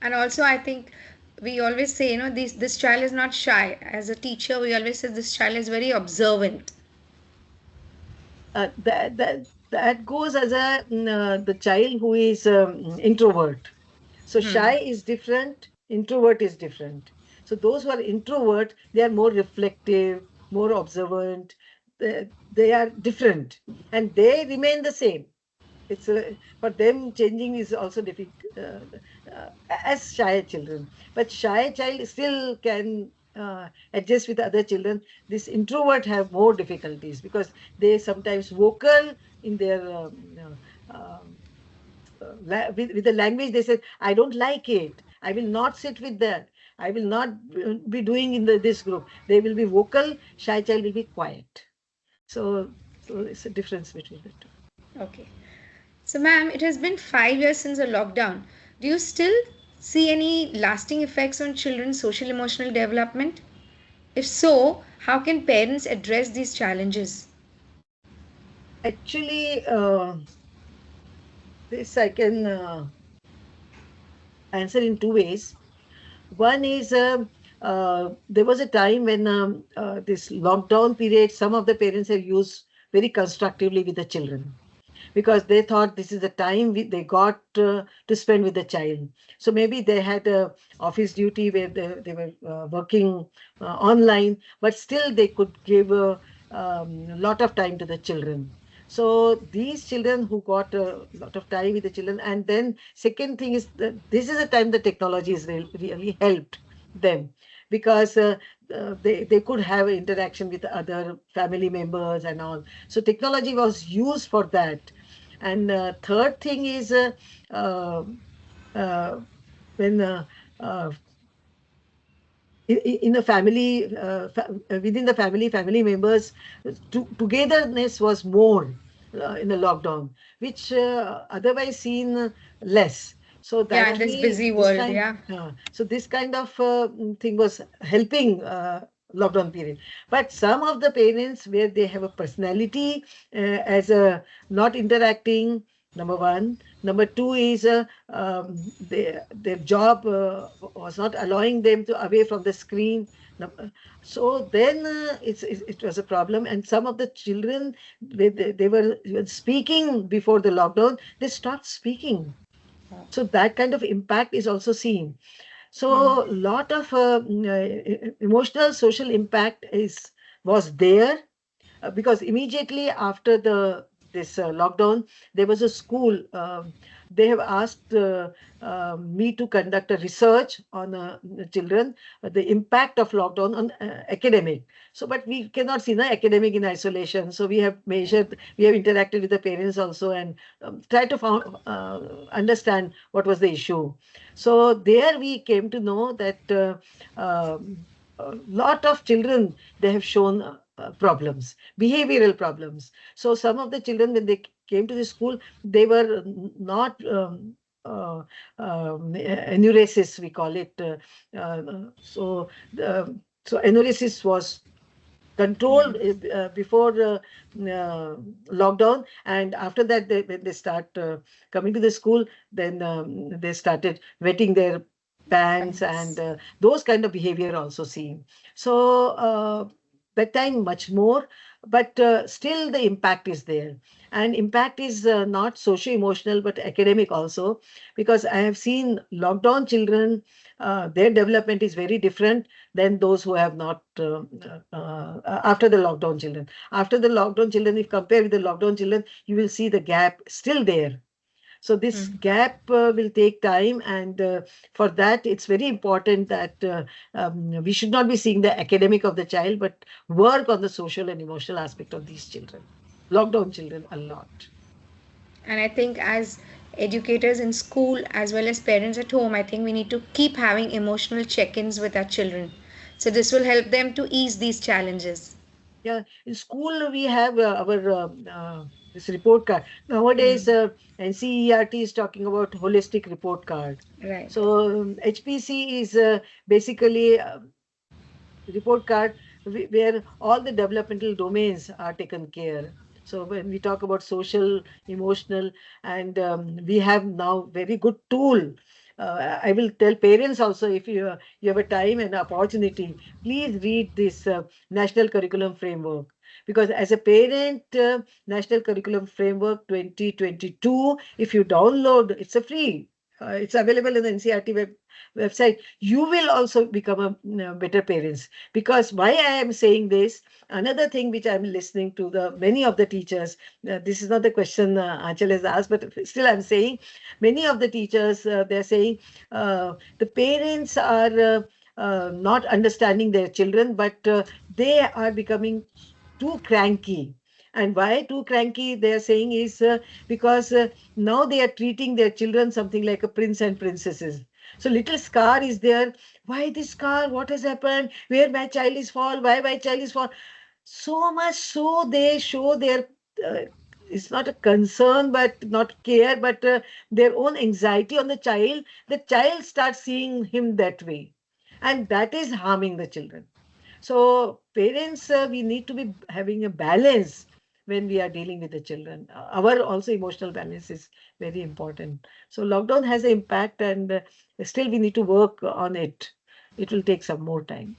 And also, I think we always say, this child is not shy. As a teacher, we always say this child is very observant. That goes as the child who is introvert. So shy is different, introvert is different. So those who are introvert, they are more reflective, more observant. They are different, and they remain the same. It's for them changing is also difficult as shy children. But shy child still can adjust with other children. This introvert have more difficulties because they sometimes vocal in their with the language. They said, I don't like it, I will not sit with that, I will not be doing in this group. They will be vocal, shy child will be quiet. So it's a difference between the two. Okay. So, ma'am, it has been 5 years since the lockdown. Do you still see any lasting effects on children's social emotional development? If so, how can parents address these challenges? Actually, this I can answer in two ways. One is there was a time when this lockdown period, some of the parents have used very constructively with the children, because they thought this is the time they got to spend with the child. So maybe they had a office duty where they were working online, but still they could give a lot of time to the children. So these children who got a lot of time with the children, and then second thing is that this is a time the technology has really helped them, because they could have interaction with other family members and all. So technology was used for that. And third thing is uh, uh, when uh, in a family, within the family members, togetherness was more in the lockdown, which otherwise seen less. So Yeah, that in this way, busy this world, kind, yeah. so this kind of thing was helping lockdown period. But some of the parents where they have a personality as a not interacting, Number one. Number two is their job was not allowing them to away from the screen. So then it was a problem. And some of the children, they were speaking before the lockdown, they stopped speaking. So that kind of impact is also seen. So lot of emotional social impact is was there because immediately after the this lockdown, there was a school. They have asked me to conduct a research on the children, the impact of lockdown on academic. So, but we cannot see the academic in isolation. So we have measured, we have interacted with the parents also, and try to understand what was the issue. So there we came to know that a lot of children, they have shown problems, behavioral problems. So some of the children, when they came to the school, they were not enuresis, we call it. So enuresis was controlled before lockdown, and after that, when they start coming to the school, then they started wetting their pants and those kind of behavior also seen. So that time much more, but still the impact is there. And impact is not socio-emotional but academic also, because I have seen lockdown children, their development is very different than those who have not after the lockdown children. After the lockdown children, if compare with the lockdown children, you will see the gap still there. So this gap will take time, and for that, it's very important that we should not be seeing the academic of the child, but work on the social and emotional aspect of these children, lockdown children, a lot. And I think as educators in school as well as parents at home, I think we need to keep having emotional check-ins with our children. So this will help them to ease these challenges. Yeah, in school we have our this report card. Nowadays, NCERT is talking about holistic report card. Right. So HPC is basically report card where all the developmental domains are taken care. So when we talk about social, emotional, and we have now very good tool. I will tell parents also, if you have a time and opportunity, please read this National Curriculum Framework, because as a parent, National Curriculum Framework 2022, if you download, it's a free. It's available in the NCERT website. You will also become a better parents. Because why I am saying this, another thing which I'm listening to the many of the teachers, this is not the question Aanchal has asked, but still I'm saying, many of the teachers, they're saying the parents are not understanding their children, but they are becoming too cranky. And why too cranky, they are saying, is because now they are treating their children something like a prince and princesses. So little scar is there. Why this scar? What has happened? Where my child is fall? Why my child is fall? So much so they show their, uh, it's not a concern, but not care, but their own anxiety on the child. The child starts seeing him that way. And that is harming the children. So parents, we need to be having a balance when we are dealing with the children. Our also emotional balance is very important. So lockdown has an impact, and still we need to work on it. It will take some more time.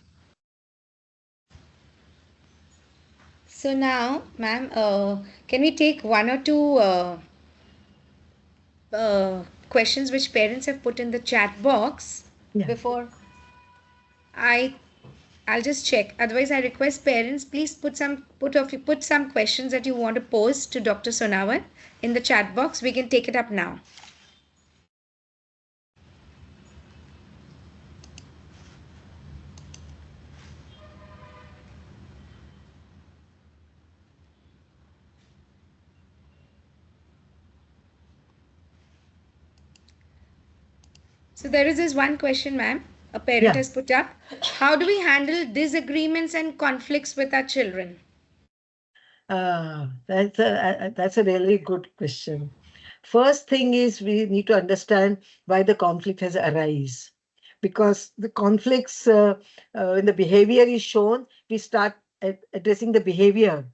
So now, ma'am, can we take one or two questions which parents have put in the chat box Yeah. before I I'll just check. Otherwise, I request parents please put some questions that you want to pose to Dr. Sonawat in the chat box. We can take it up now. So there is this one question, ma'am. A parent Yeah. has put up. How do we handle disagreements and conflicts with our children? That's a really good question. First thing is we need to understand why the conflict has arise. Because the conflicts, when the behavior is shown, we start addressing the behavior,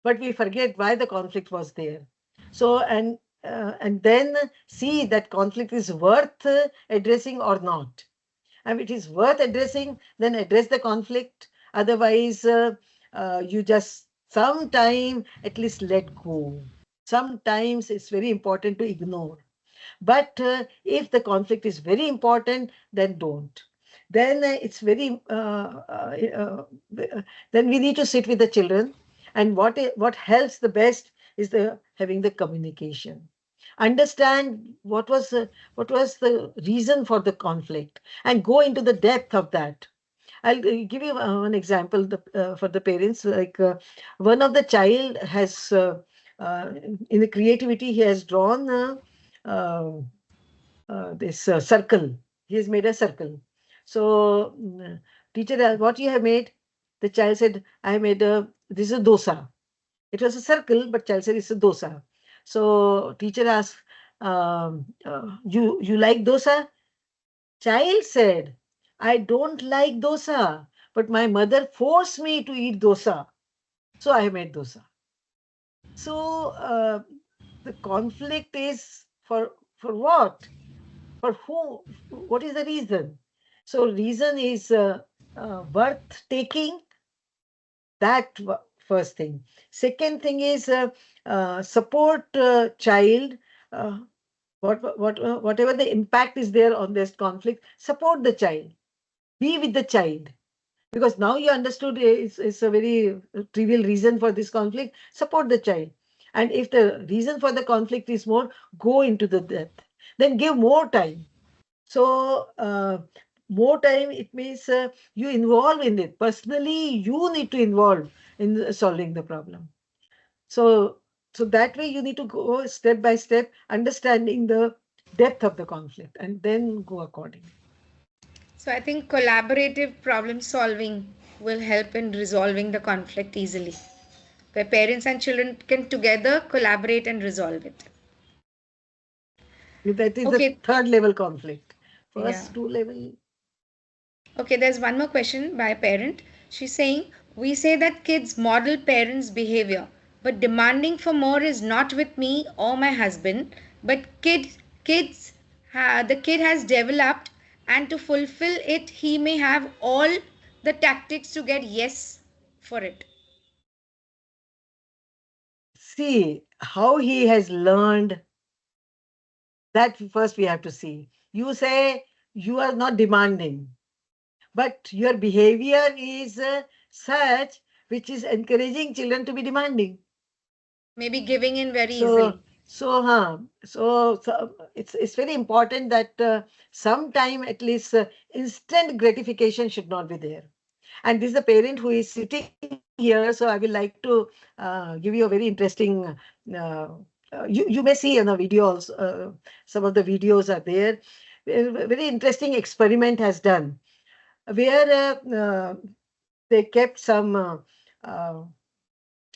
but we forget why the conflict was there. So, and and then see that conflict is worth addressing or not. And if it is worth addressing, then address the conflict. Otherwise, you just sometime at least let go. Sometimes it's very important to ignore. But if the conflict is very important, then don't. Then it's very. Then we need to sit with the children, and what helps the best is the having the communication. Understand what was the reason for the conflict, and go into the depth of that. I'll give you one example for the parents. Like one of the child has, in the creativity, he has drawn uh, this circle. He has made a circle. So, teacher, what you have made? The child said, I made this is a dosa. It was a circle, but child said it's a dosa. So, teacher asked, you like dosa? Child said, I don't like dosa, but my mother forced me to eat dosa. So, I made dosa. So, the conflict is for what? For who? What is the reason? So reason is worth taking. That first thing. Second thing is support child. Uh, whatever the impact is there on this conflict, support the child. Be with the child, because now you understood it's a very trivial reason for this conflict. Support the child, and if the reason for the conflict is more, go into the depth. Then give more time. So, more time, it means you involve in it. Personally, you need to involve in solving the problem. So, so that way you need to go step by step, understanding the depth of the conflict, and then go accordingly. So I think collaborative problem solving will help in resolving the conflict easily, where parents and children can together collaborate and resolve it. That is the Okay, third level conflict. yeah. First two level. Okay, there's one more question by a parent. She's saying, we say that kids model parents' behavior, but demanding for more is not with me or my husband, but the kid has developed, and to fulfill it, he may have all the tactics to get yes for it. See how he has learned. That first we have to see. You say you are not demanding, but your behavior is such which is encouraging children to be demanding. Maybe giving in very So, easily. so it's very important that sometime at least instant gratification should not be there. And this is a parent who is sitting here, so I will like to give you a very interesting. Uh, you may see in the videos. Some of the videos are there. Very interesting experiment has done where they kept some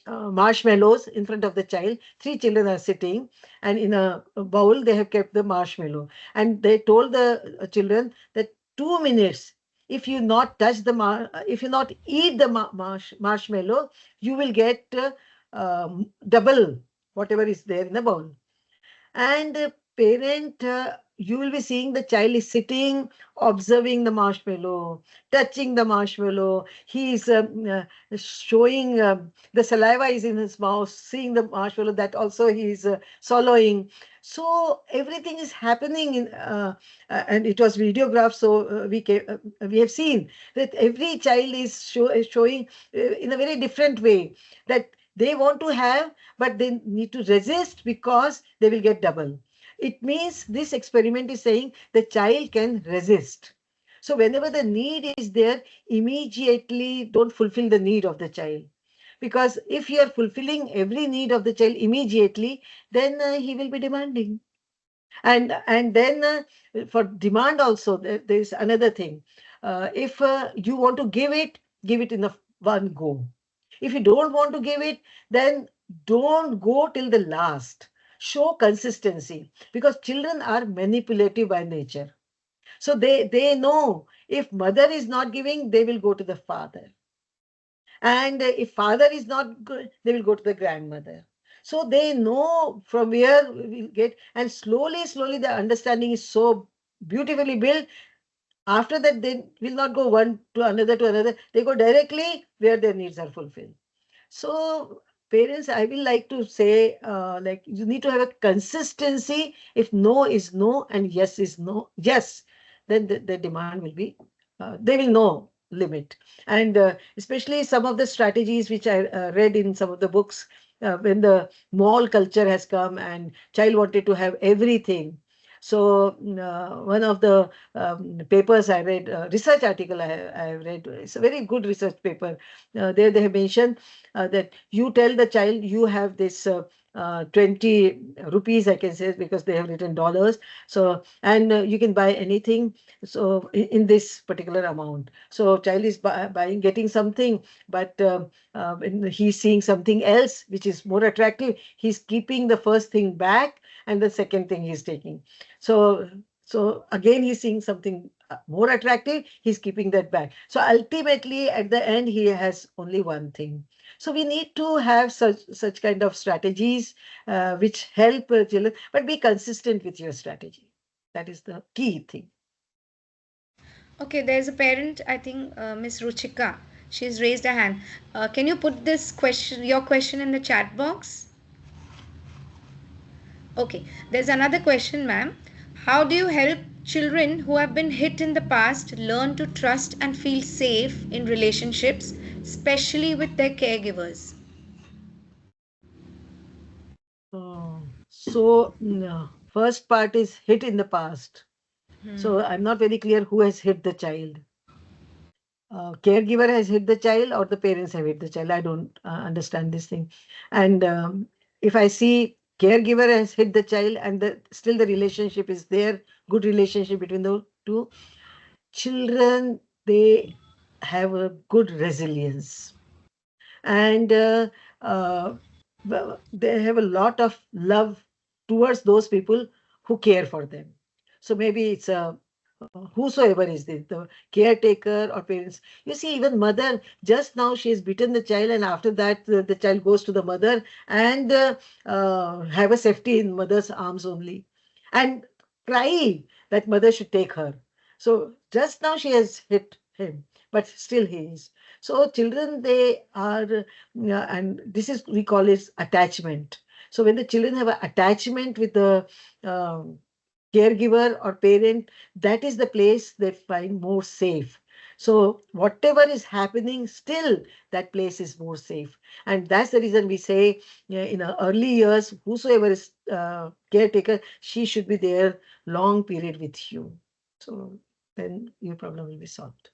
marshmallows in front of the child. Three children are sitting, and in a bowl they have kept the marshmallow. And they told the children that 2 minutes. If you not touch the if you not eat the marshmallow, you will get double whatever is there in the bowl. And parent, you will be seeing the child is sitting, observing the marshmallow, touching the marshmallow. He is showing the saliva is in his mouth, seeing the marshmallow, that also he is swallowing. So everything is happening in, and it was videographed. So we have seen that every child is showing in a very different way that they want to have, but they need to resist because they will get double. It means this experiment is saying the child can resist. So whenever the need is there, immediately don't fulfill the need of the child. Because if you are fulfilling every need of the child immediately, then he will be demanding. And then for demand also, there is another thing. If you want to give it in a one go. If you don't want to give it, then don't go till the last. Show consistency, because children are manipulative by nature. So they know if mother is not giving, they will go to the father. And if father is not good, they will go to the grandmother. So they know from where we will get, and slowly the understanding is so beautifully built. After that, they will not go one to another. They go directly where their needs are fulfilled. So, parents, I will like to say, like, you need to have a consistency. If no is no and yes is no, yes, then the demand will be, they will know limit. And especially some of the strategies which I read in some of the books, when the mall culture has come and child wanted to have everything. So, one of the papers I read, research article I read, it's a very good research paper. There they have mentioned that you tell the child you have this 20 rupees, I can say, because they have written dollars. So, and you can buy anything. So, in this particular amount. So, child is buying, getting something, but when he's seeing something else which is more attractive, he's keeping the first thing back and the second thing he's taking. So, so again, he's seeing something more attractive, he's keeping that back. So ultimately, at the end, he has only one thing. So we need to have such kind of strategies which help children, but be consistent with your strategy. That is the key thing. Okay, there's a parent, I think Miss Ruchika. She's raised a hand. Can you put this question, your question, in the chat box? Okay, there's another question, ma'am. How do you help children who have been hit in the past learn to trust and feel safe in relationships, especially with their caregivers? So, no, first part is hit in the past. So I'm not very clear who has hit the child. Caregiver has hit the child or the parents have hit the child. I don't understand this thing. And if I see caregiver has hit the child and still the relationship is there, good relationship between the two children, they have a good resilience. And uh, they have a lot of love towards those people who care for them. So maybe it's a whosoever is this, the caretaker or parents. You see, even mother, just now she has beaten the child, and after that, the child goes to the mother and have a safety in mother's arms only, and cry that mother should take her. So just now she has hit him, but still he is. So children, they are, and this is we call it attachment. So when the children have an attachment with the um, caregiver or parent, that is the place they find more safe. So whatever is happening, still that place is more safe. And that's the reason we say, yeah, in our early years, whosoever is caretaker, she should be there long period with you. So then your problem will be solved.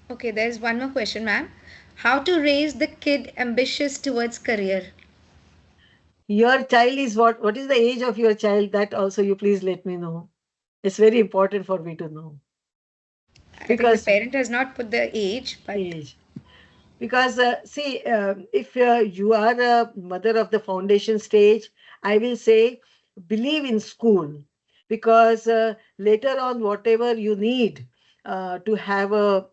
Okay, there's one more question, ma'am. How to raise the kid ambitious towards career? Your child is what is the age of your child? That also you please let me know. It's very important for me to know. I think the Because parent has not put the age, but age. Because see, if you are a mother of the foundation stage, I will say believe in school, because later on, whatever you need to have a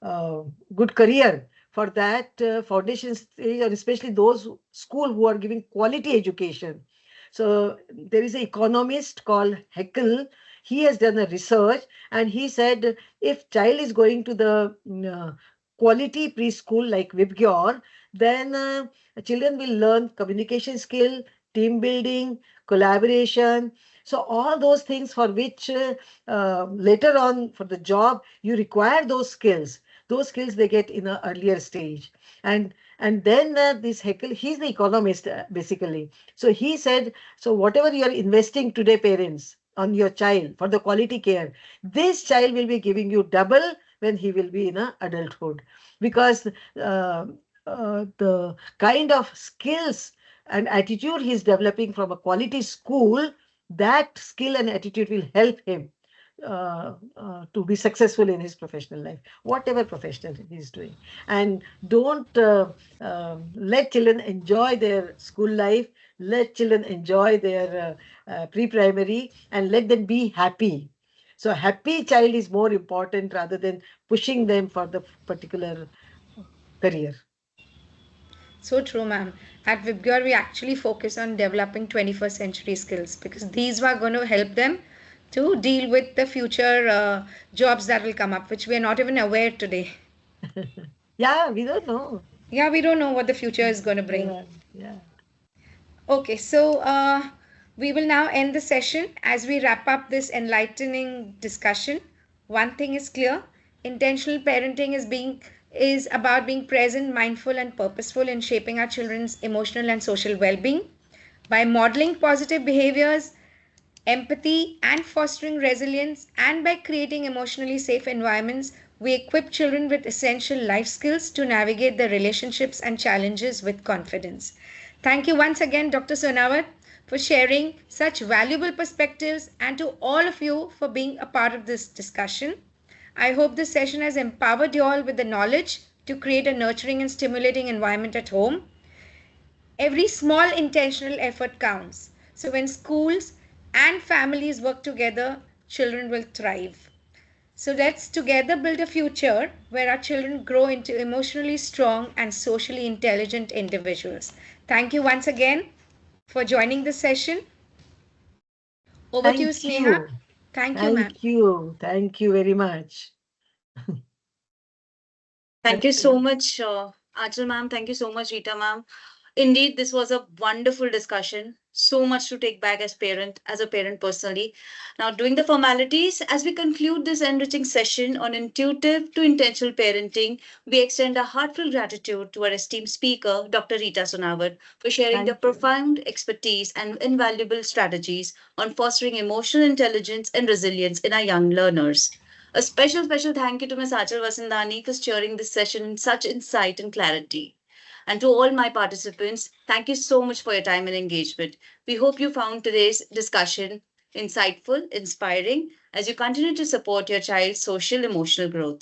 uh, good career, for that foundation stage, or especially those school who are giving quality education. So there is an economist called Heckel. He has done a research, and he said if child is going to the quality preschool like VIBGYOR, then children will learn communication skill, team building, collaboration. So all those things for which later on for the job you require those skills. Those skills they get in an earlier stage. And then this Heckel, he's the economist basically. So he said, so whatever you are investing today, parents, on your child for the quality care, this child will be giving you double when he will be in a adulthood, because uh, the kind of skills and attitude he's developing from a quality school, that skill and attitude will help him to be successful in his professional life, whatever professional he's doing. And don't let children enjoy their school life, let children enjoy their pre-primary, and let them be happy. So happy child is more important rather than pushing them for the particular career. So true, ma'am. At VIBGYOR, we actually focus on developing 21st century skills because these are going to help them to deal with the future jobs that will come up, which we are not even aware today. Yeah, we don't know. Yeah, we don't know what the future is going to bring. Yeah, yeah. Okay, so we will now end the session as we wrap up this enlightening discussion. One thing is clear: intentional parenting is about being present, mindful, and purposeful in shaping our children's emotional and social well-being. By modeling positive behaviors, empathy, and fostering resilience, and by creating emotionally safe environments, we equip children with essential life skills to navigate their relationships and challenges with confidence. Thank you once again, Dr. Sonawat, for sharing such valuable perspectives, and to all of you for being a part of this discussion. I hope this session has empowered you all with the knowledge to create a nurturing and stimulating environment at home. Every small intentional effort counts. So, when schools and families work together, children will thrive. So, let's together build a future where our children grow into emotionally strong and socially intelligent individuals. Thank you once again for joining this session. Over to you, Thank Sneha. you. Thank you, ma'am. Thank you. Thank you very much. Thank you so much, Aanchal ma'am. Thank you so much, Reeta ma'am. Indeed, this was a wonderful discussion. So much to take back as a parent personally. Now, doing the formalities, as we conclude this enriching session on intuitive to intentional parenting, we extend our heartfelt gratitude to our esteemed speaker, Dr. Reeta Sonawat, for sharing the Thank you. profound expertise and invaluable strategies on fostering emotional intelligence and resilience in our young learners. A special thank you to Ms. Aanchal Vasandani for steering this session in such insight and clarity. And to all my participants, thank you so much for your time and engagement. We hope you found today's discussion insightful, inspiring, as you continue to support your child's social emotional growth.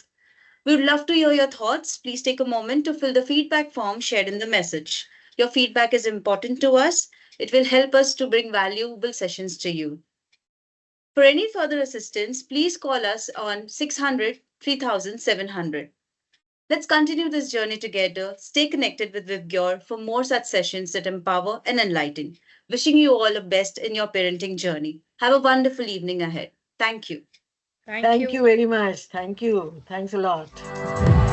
We would love to hear your thoughts. Please take a moment to fill the feedback form shared in the message. Your feedback is important to us. It will help us to bring valuable sessions to you. For any further assistance, please call us on 600 3700. Let's continue this journey together. Stay connected with VIBGYOR for more such sessions that empower and enlighten. Wishing you all the best in your parenting journey. Have a wonderful evening ahead. Thank you. Thank Thank you you. very much. Thank you. Thanks a lot.